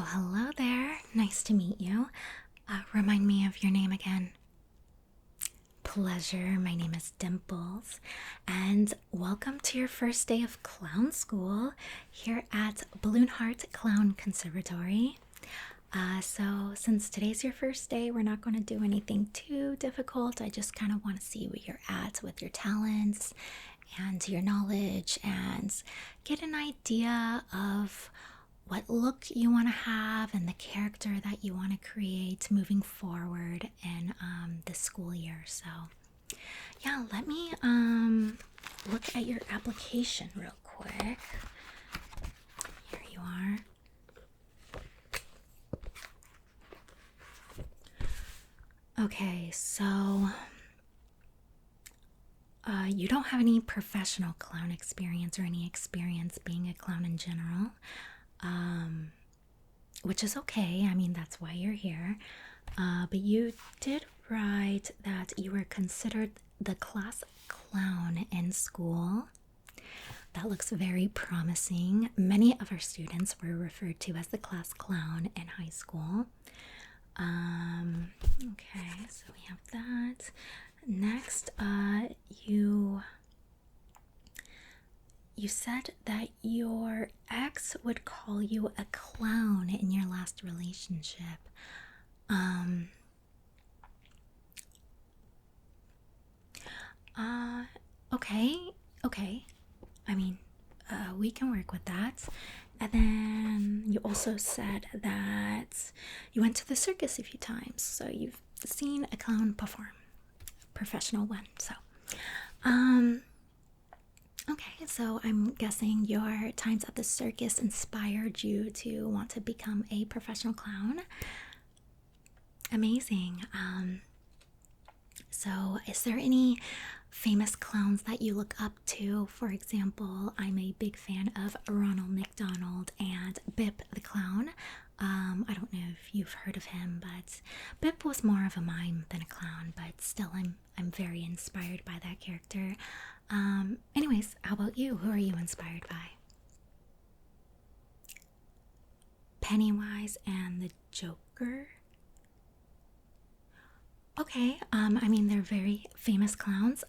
Oh, hello there. Nice to meet you. Remind me of your name again. Pleasure. My name is Dimples, and welcome to your first day of clown school here at Balloon Heart Clown Conservatory. So since today's your first day, we're not going to do anything too difficult. I just kind of want to see where you're at with your talents and your knowledge and get an idea of what look you want to have and the character that you want to create moving forward in this school year. So yeah, let me look at your application real quick. Here you are. Okay, so you don't have any professional clown experience or any experience being a clown in general, which is okay. I mean, that's why you're here. But you did write that you were considered the class clown in school. That looks very promising. Many of our students were referred to as the class clown in high school. Okay, so we have that. Next, you said that your ex would call you a clown in your last relationship. Okay. I mean, we can work with that. And then you also said that you went to the circus a few times, so you've seen a clown perform, professional one. So, okay, so I'm guessing your times at the circus inspired you to want to become a professional clown. Amazing. So is there any famous clowns that you look up to? For example, I'm a big fan of Ronald McDonald and Bip the Clown. I don't know if you've heard of him, but Bip was more of a mime than a clown, but still I'm very inspired by that character. Anyways, how about you? Who are you inspired by? Pennywise and the Joker? Okay, I mean, they're very famous clowns.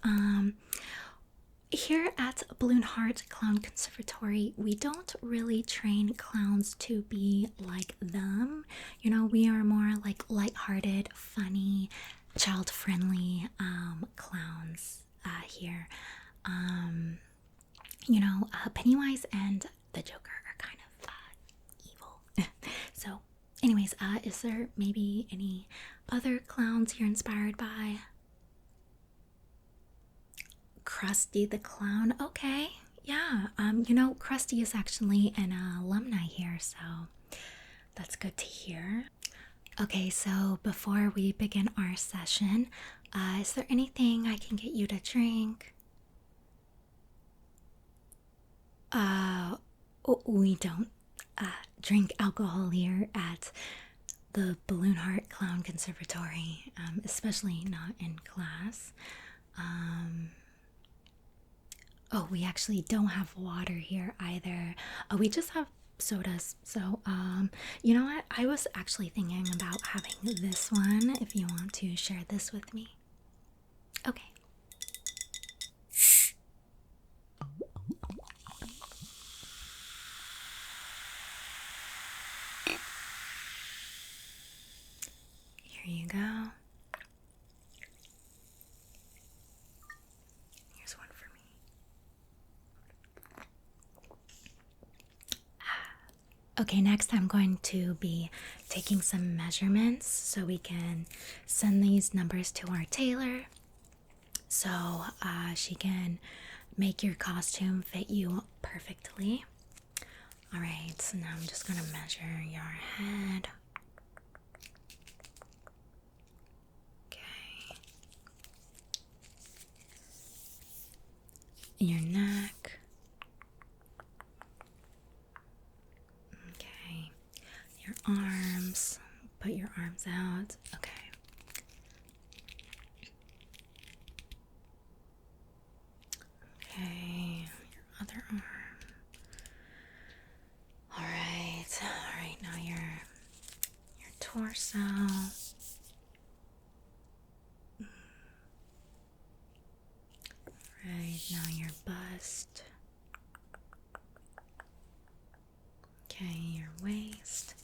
Here at Balloon Heart Clown Conservatory, we don't really train clowns to be like them. You know, we are more like lighthearted, funny, child-friendly clowns here. Pennywise and the Joker are kind of evil. So, anyways, is there maybe any other clowns you're inspired by? Krusty the Clown. Okay, yeah. Krusty is actually an alumni here, so that's good to hear. Okay, so before we begin our session, is there anything I can get you to drink? We don't drink alcohol here at the Balloon Heart Clown Conservatory, especially not in class. We actually don't have water here either. We just have sodas. So, you know what? I was actually thinking about having this one if you want to share this with me. Okay. Here you go. Here's one for me. Okay, next I'm going to be taking some measurements so we can send these numbers to our tailor so she can make your costume fit you perfectly. Alright, so now I'm just gonna measure your head. Okay. Your neck. Okay. Your arms. Put your arms out. Okay. Okay. Your other arm. Alright. Alright, now your torso. Right, now your bust. Okay, your waist.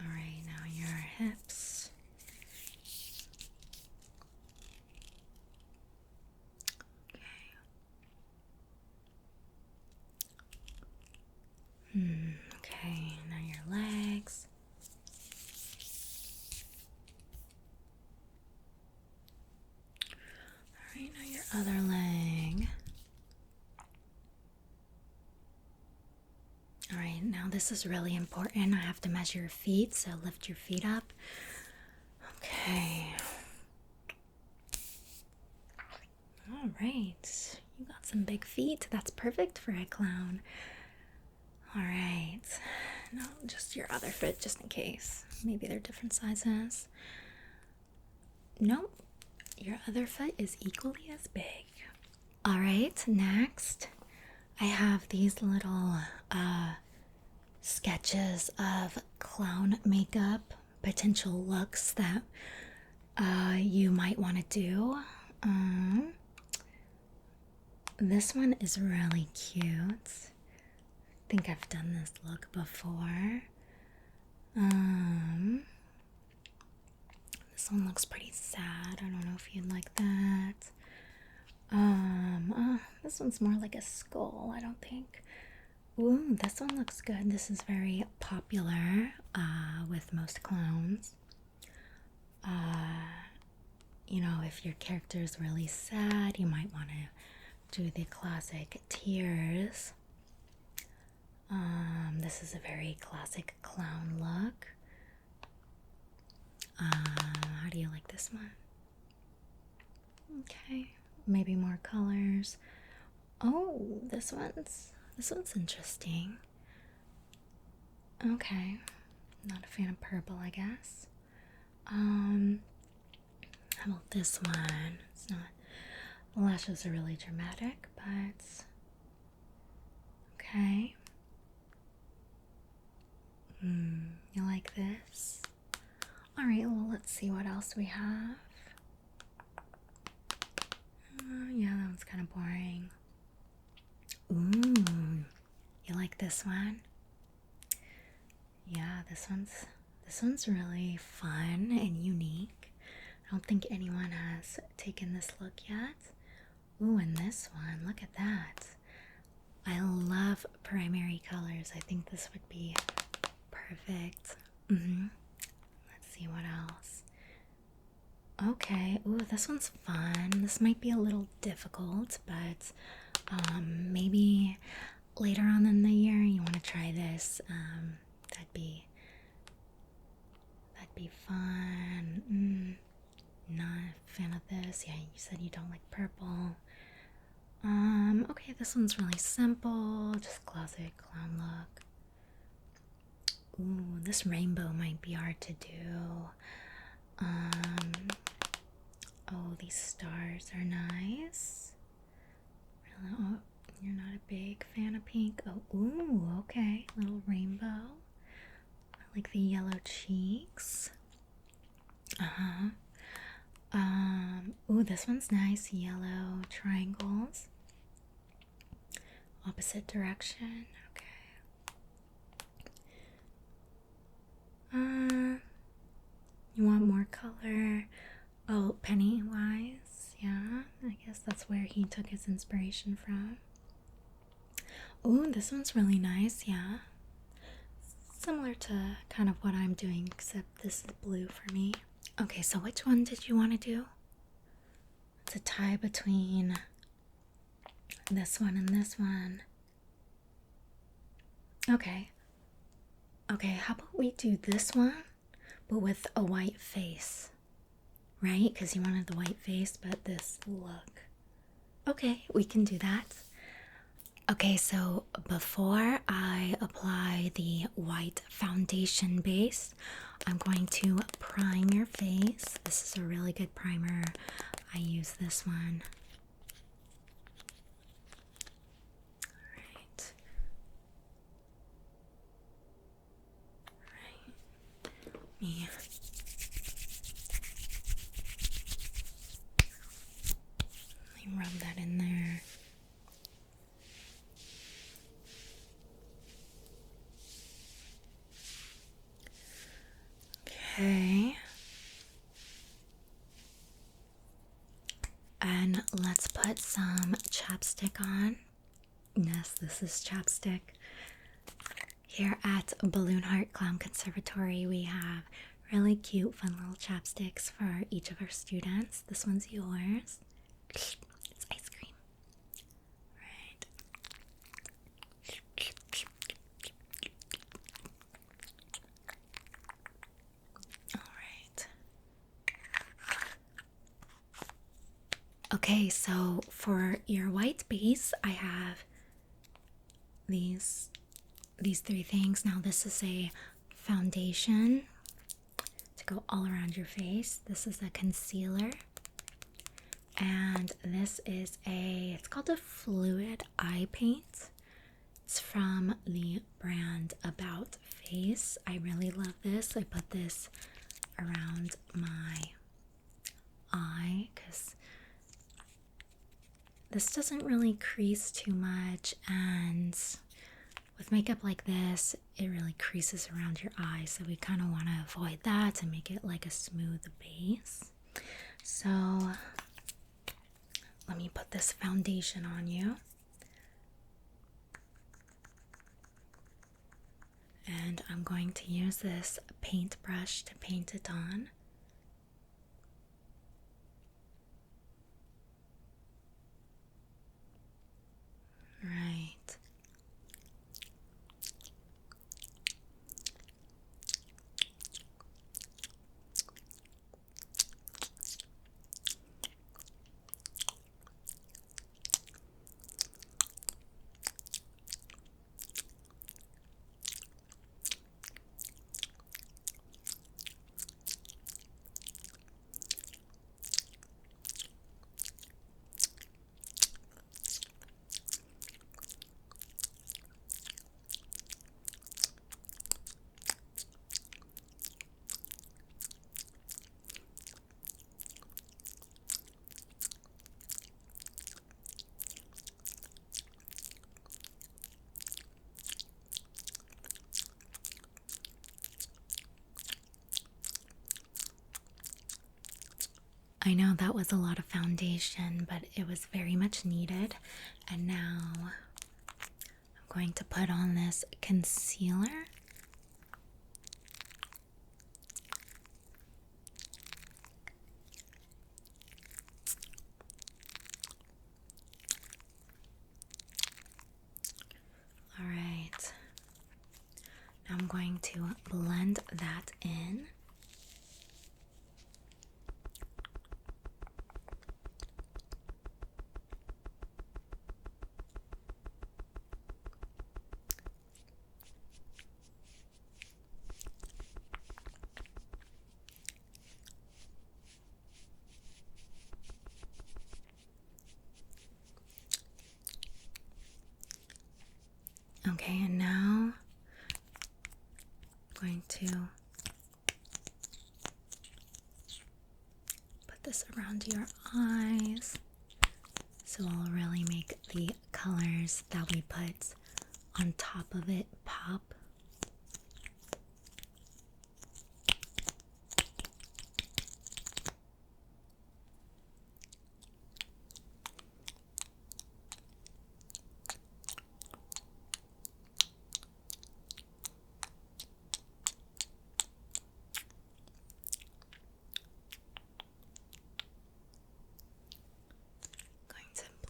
Alright, now your hips. Okay. Okay, now your legs. Alright, now your other leg. Alright, now this is really important. I have to measure your feet, so lift your feet up. Okay. Alright, you got some big feet. That's perfect for a clown. Alright, now just your other foot, just in case. Maybe they're different sizes. Nope, your other foot is equally as big. Alright, next I have these little sketches of clown makeup, potential looks that you might want to do. This one is really cute. I think I've done this look before. This one looks pretty sad. I don't know if you'd like that. This one's more like a skull, I don't think. Ooh, this one looks good. This is very popular with most clowns. You know, if your character is really sad, you might want to do the classic tears. This is a very classic clown look. How do you like this one? Okay, maybe more colors. Oh, this one's interesting. Okay, not a fan of purple, I guess. How about this one? It's not. The lashes are really dramatic, but okay. You like this? All right. Well, let's see what else we have. Yeah, that one's kind of boring. Ooh, you like this one? Yeah, this one's really fun and unique. I don't think anyone has taken this look yet. Ooh, and this one, look at that. I love primary colors. I think this would be perfect. Let's see what else. Okay, ooh, this one's fun. This might be a little difficult, but maybe later on in the year you want to try this. That'd be fun. Not a fan of this. Yeah, you said you don't like purple. Okay, this one's really simple, just classic clown look. Ooh, this rainbow might be hard to do. Oh, these stars are nice. Really? Oh, you're not a big fan of pink? Oh, ooh, okay, little rainbow. I like the yellow cheeks. Ooh, this one's nice. Yellow triangles. Opposite direction. Okay. You want more color? Oh, Pennywise. Yeah, I guess that's where he took his inspiration from. Ooh, this one's really nice. Yeah. Similar to kind of what I'm doing, except this is blue for me. Okay, so which one did you want to do? It's a tie between this one and this one. Okay. Okay, how about we do this one, but with a white face? Right? Because you wanted the white face, but this look. Okay, we can do that. Okay, so before I apply the white foundation base, I'm going to prime your face. This is a really good primer. I use this one. Alright. me rub that in there. Okay. And let's put some chapstick on. Yes, this is chapstick. Here at Balloon Heart Clown Conservatory, we have really cute, fun little chapsticks for each of our students. This one's yours. It's ice cream. Right. Alright. Okay, so for your white base, I have these three things. Now this is a foundation to go all around your face. This is a concealer. And this is it's called a fluid eye paint. It's from the brand About Face. I really love this. I put this around my eye because this doesn't really crease too much, and with makeup like this, it really creases around your eye, so we kind of want to avoid that and make it like a smooth base. So let me put this foundation on you. And I'm going to use this paintbrush to paint it on. Right. I know that was a lot of foundation, but it was very much needed. And now I'm going to put on this concealer. All right. Now I'm going to blend that in. Okay, and now I'm going to put this around your eyes, so it'll really make the colors that we put on top of it pop.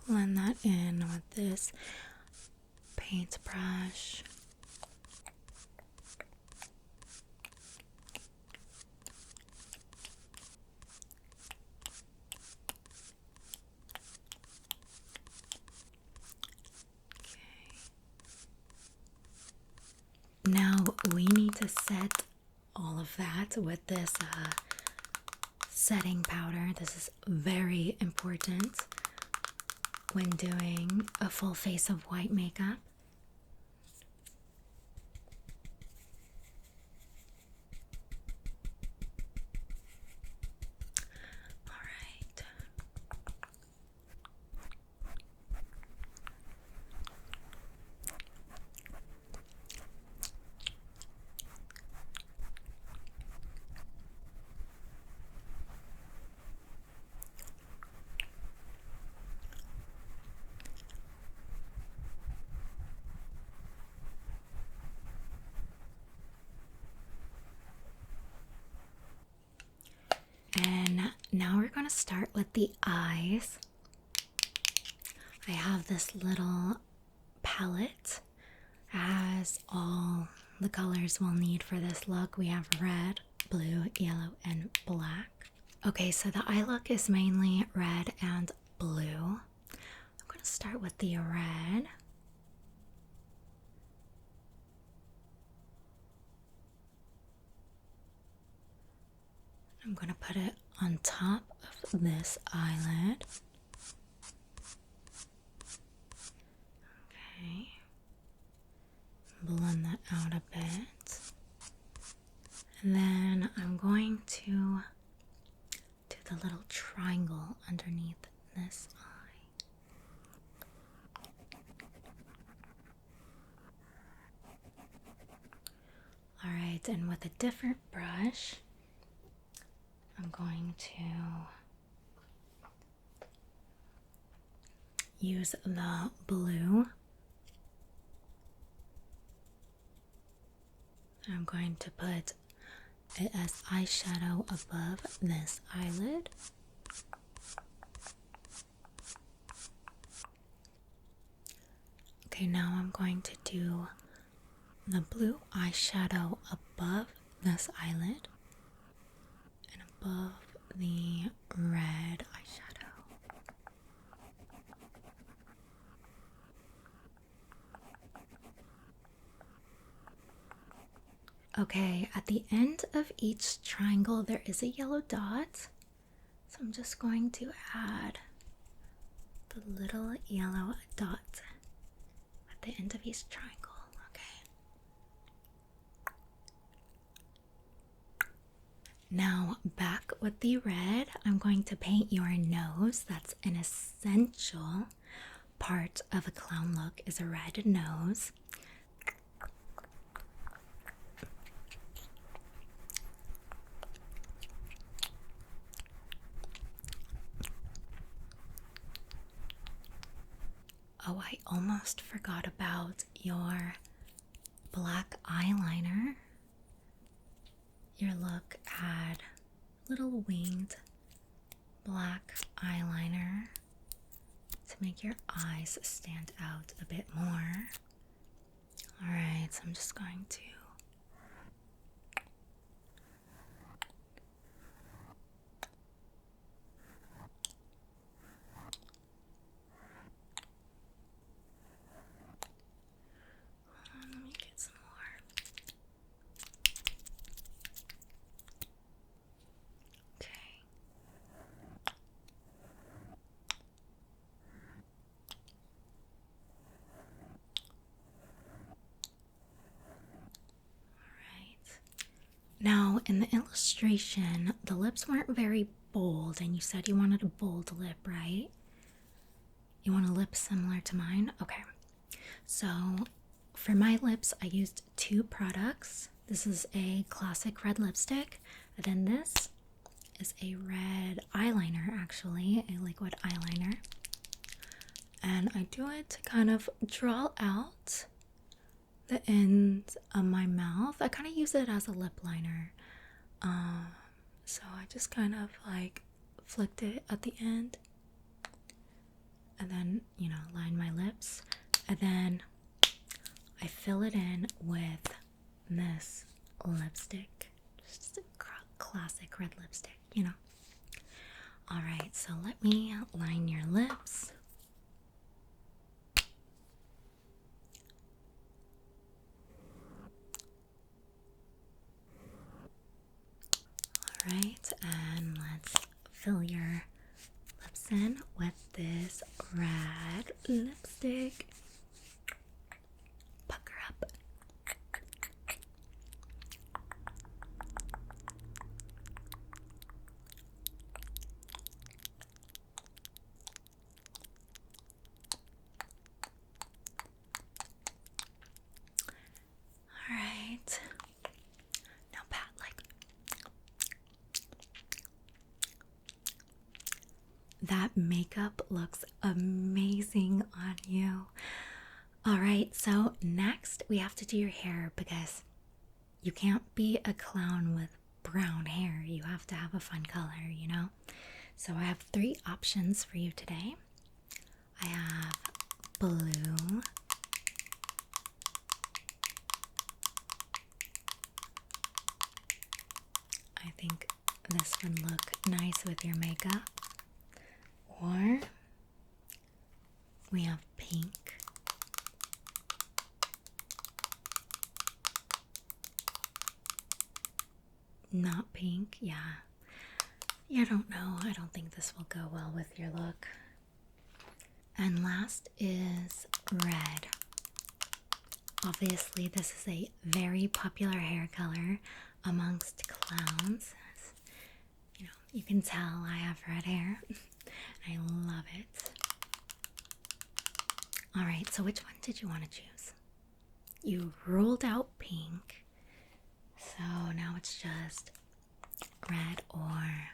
Blend that in with this paintbrush. Now we need to set all of that with this setting powder. This is very important when doing a full face of white makeup. start with the eyes. I have this little palette. It has all the colors we'll need for this look. We have red, blue, yellow, and black. Okay, so the eye look is mainly red and blue. I'm going to start with the red. I'm going to put it on top of this eyelid. Okay. Blend that out a bit. And then I'm going to do the little triangle underneath this eye. Alright, and with a different brush, I'm going to use the blue. I'm going to put it as eyeshadow above this eyelid. Okay, now I'm going to do the blue eyeshadow above this eyelid and above the red eyeshadow. Okay, at the end of each triangle there is a yellow dot. So I'm just going to add the little yellow dot at the end of each triangle. Now back with the red, I'm going to paint your nose. That's an essential part of a clown look, is a red nose. Oh, I almost forgot about your black eyeliner. Your look had little winged black eyeliner to make your eyes stand out a bit more. Alright, so I'm just going to let me get some more. Okay. Alright. Now, in the illustration, the lips weren't very bold, and you said you wanted a bold lip, right? You want a lip similar to mine? Okay. So, for my lips, I used two products. This is a classic red lipstick, and then this is a red eyeliner, actually, a liquid eyeliner. And I do it to kind of draw out the ends of my mouth. I kind of use it as a lip liner. So I just kind of like flicked it at the end. And then, line my lips. And then I fill it in with this lipstick. Just a classic red lipstick, Alright, so let me line your lips. Alright, and let's fill your lips in with this red lipstick. Pucker up. Alright. Now pat that makeup looks amazing on you. Alright, so next we have to do your hair because you can't be a clown with brown hair. You have to have a fun color, So I have 3 options for you today. I have blue, I think this would look nice with your makeup, or we have pink. Not pink, yeah. I don't know. I don't think this will go well with your look. And last is red. Obviously, this is a very popular hair color amongst clowns. You know, you can tell I have red hair. I love it. All right, so which one did you want to choose? You ruled out pink. So now it's just red or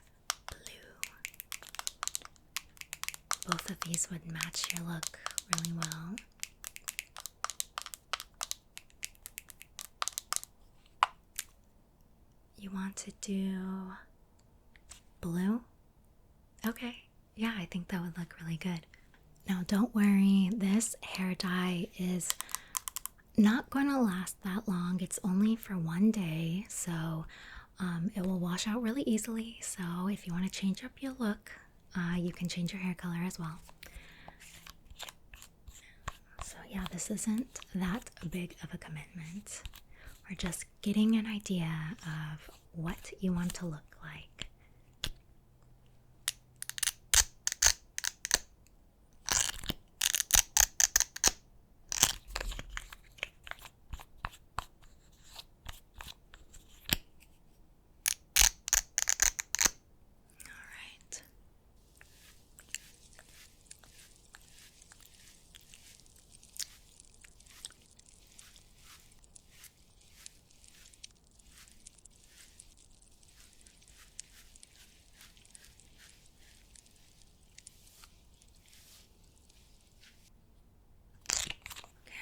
blue. Both of these would match your look really well. You want to do blue? Okay, yeah, I think that would look really good. Now don't worry, this hair dye is not going to last that long. It's only for 1 day, so it will wash out really easily. So if you want to change up your look, you can change your hair color as well. So yeah, this isn't that big of a commitment. We're just getting an idea of what you want to look like.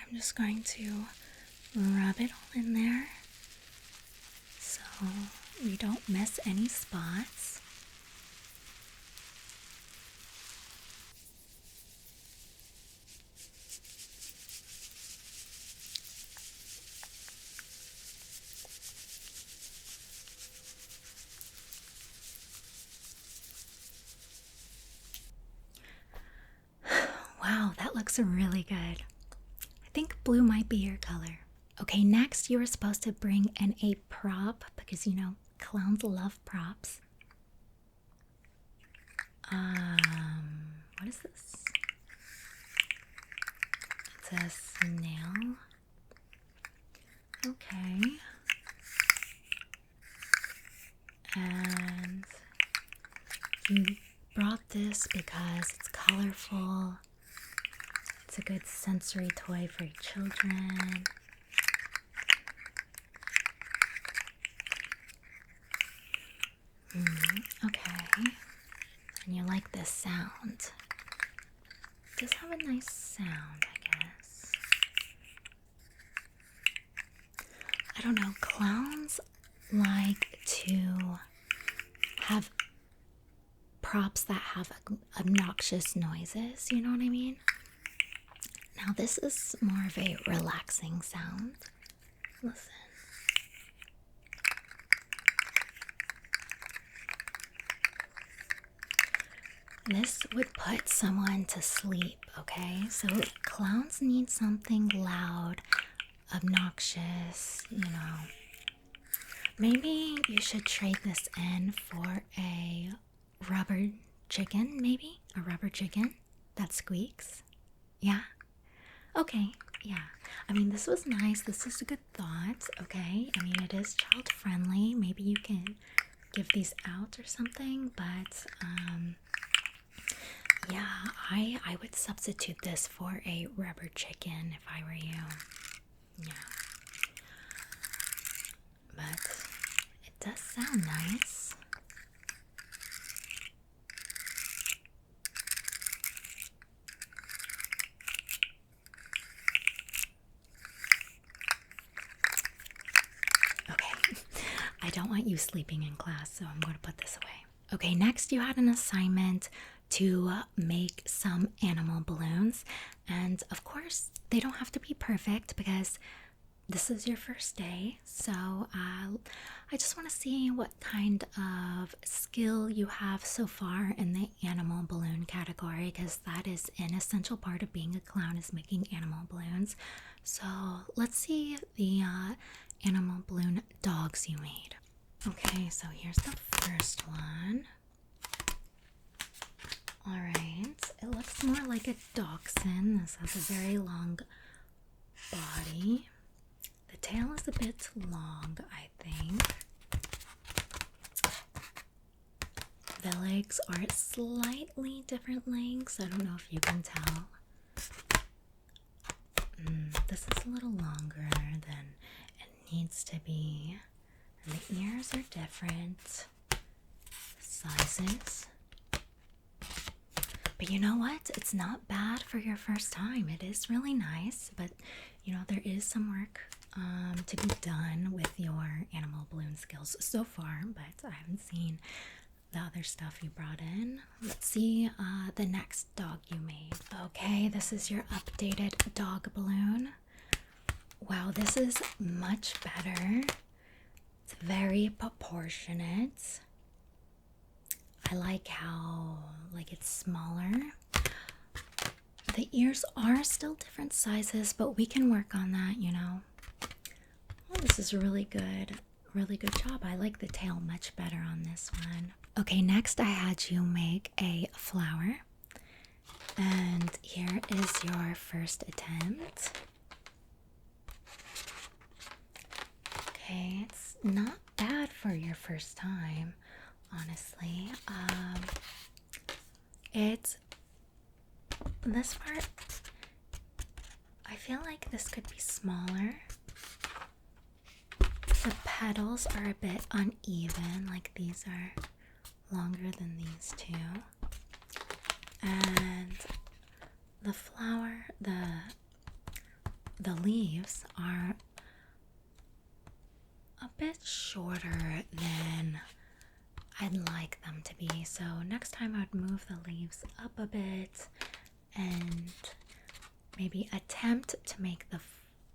I'm just going to rub it all in there so we don't miss any spots. Wow, that looks really good. I think blue might be your color. Okay, next you are supposed to bring in a prop because you know clowns love props. What is this? It's a snail. Okay. And you brought this because it's colorful. It's a good sensory toy for children. Okay. And you like this sound. It does have a nice sound, I guess. I don't know, clowns like to have props that have obnoxious noises, you know what I mean? Now this is more of a relaxing sound. Listen. This would put someone to sleep, okay? So clowns need something loud, obnoxious, you know. Maybe you should trade this in for a rubber chicken, maybe? A rubber chicken that squeaks? Yeah? Okay, yeah. I mean, this was nice. This is a good thought, okay? I mean, it is child friendly. Maybe you can give these out or something, but, yeah, I would substitute this for a rubber chicken if I were you. Yeah. But it does sound nice. Okay. I don't want you sleeping in class, so I'm going to put this away. Okay, next you had an assignment to make some animal balloons. And of course, they don't have to be perfect because this is your first day. So I just want to see what kind of skill you have so far in the animal balloon category, because that is an essential part of being a clown, is making animal balloons. So let's see the animal balloon dogs you made. Okay, so here's the first one. Alright, it looks more like a dachshund. This has a very long body. The tail is a bit long, I think. The legs are slightly different lengths. I don't know if you can tell. This is a little longer than it needs to be. And the ears are different sizes. But you know what? It's not bad for your first time. It is really nice, but you know, there is some work to be done with your animal balloon skills so far, but I haven't seen the other stuff you brought in. Let's see the next dog you made. Okay, this is your updated dog balloon. Wow, this is much better. It's very proportionate. I like how it's smaller. The ears are still different sizes, but we can work on that, you know. Oh, this is really good job. I like the tail much better on this one. Okay, next I had you make a flower, and here is your first attempt. Okay, it's not bad for your first time, honestly. It's this part, I feel like this could be smaller. The petals are a bit uneven, like these are longer than these two. And the flower, the leaves are a bit shorter than I'd like them to be. So next time I'd move the leaves up a bit and maybe attempt to make the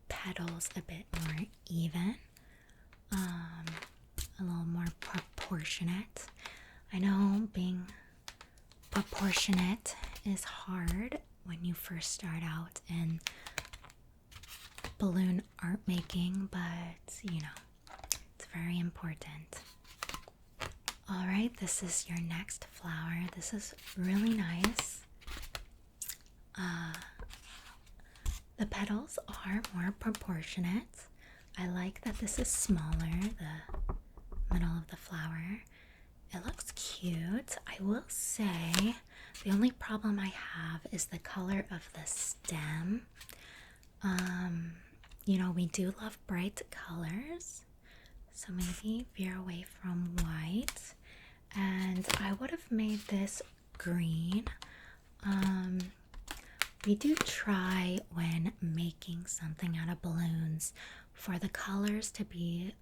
petals a bit more even, a little more proportionate. I know being proportionate is hard when you first start out in balloon art making, but you know, it's very important. Alright, this is your next flower. This is really nice. The petals are more proportionate. I like that this is smaller, the middle of the flower. It looks cute. I will say the only problem I have is the color of the stem. You know, we do love bright colors, so maybe veer away from white. And I would have made this green. We do try when making something out of balloons for the colors to be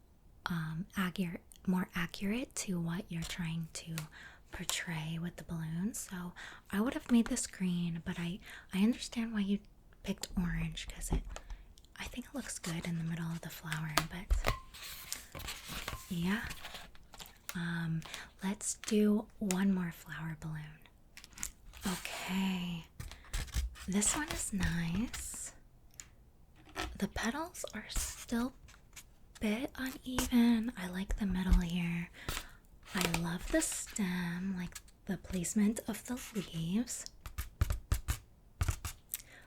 more accurate to what you're trying to portray with the balloons. So I would have made this green, but I understand why you picked orange, because I think it looks good in the middle of the flower. But yeah, let's do one more flower balloon. Okay, this one is nice. The petals are still a bit uneven. I like the middle here. I love the stem, like the placement of the leaves.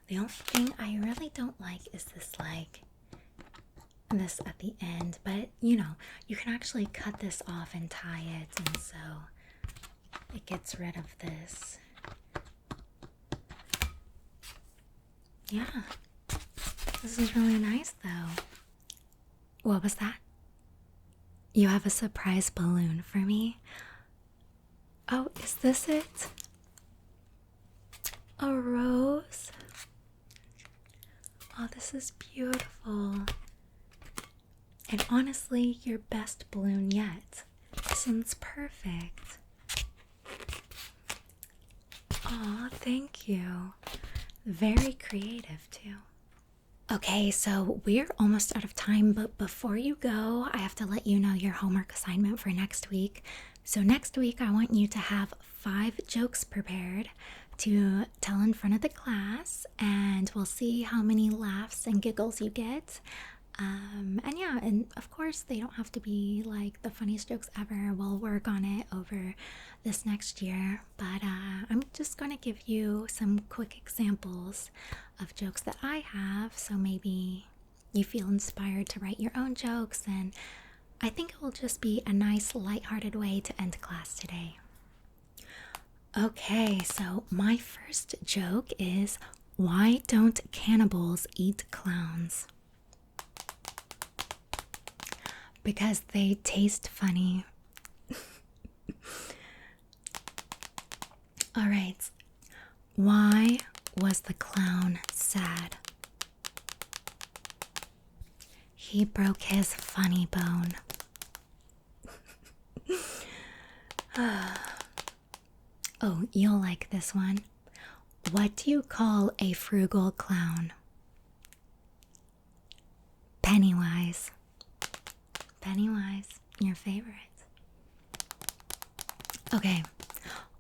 The only thing I really don't like is this at the end, but you know, you can actually cut this off and tie it, and so it gets rid of this. Yeah, this is really nice though. What was that? You have a surprise balloon for me? Oh, is this it? A rose? Oh, this is beautiful. And honestly, your best balloon yet. This one's perfect. Aw, thank you. Very creative, too. Okay, so we're almost out of time, but before you go, I have to let you know your homework assignment for next week. So, next week, I want you to have 5 jokes prepared to tell in front of the class, and we'll see how many laughs and giggles you get. And yeah, and of course, they don't have to be like the funniest jokes ever. We'll work on it over this next year, but I'm just gonna give you some quick examples of jokes that I have, so maybe you feel inspired to write your own jokes, and I think it will just be a nice, lighthearted way to end class today. Okay, so my first joke is, why don't cannibals eat clowns? Because they taste funny. All right. Why was the clown sad? He broke his funny bone. Oh, you'll like this one. What do you call a frugal clown? Pennywise. Pennywise, your favorite. Okay,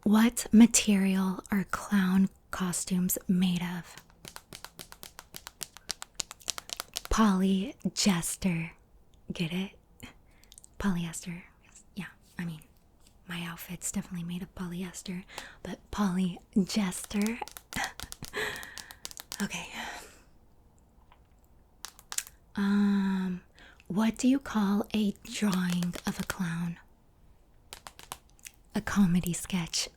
what material are clown costumes made of? Polyester. Get it? Polyester. Yeah, I mean, my outfit's definitely made of polyester, but polyester. Okay. What do you call a drawing of a clown? A comedy sketch.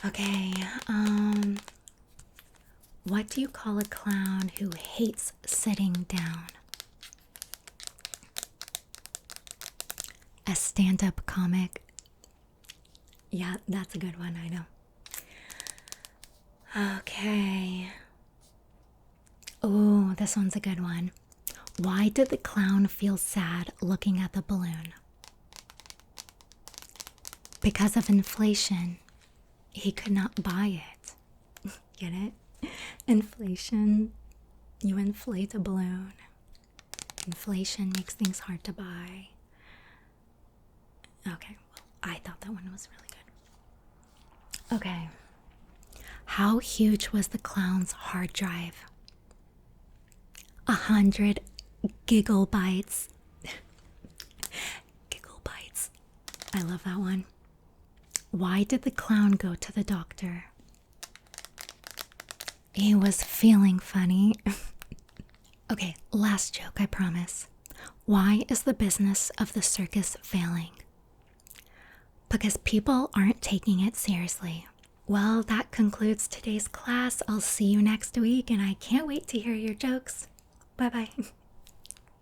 Okay, what do you call a clown who hates sitting down? A stand-up comic. Yeah, that's a good one, I know. Okay. Oh, this one's a good one. Why did the clown feel sad looking at the balloon? Because of inflation. He could not buy it. Get it? Inflation. You inflate a balloon. Inflation makes things hard to buy. Okay, well, I thought that one was really good. Okay. How huge was the clown's hard drive? 100 gigabytes. Gigabytes. I love that one. Why did the clown go to the doctor? He was feeling funny. Okay, last joke, I promise. Why is the business of the circus failing? Because people aren't taking it seriously. Well, that concludes today's class. I'll see you next week, and I can't wait to hear your jokes. Bye-bye.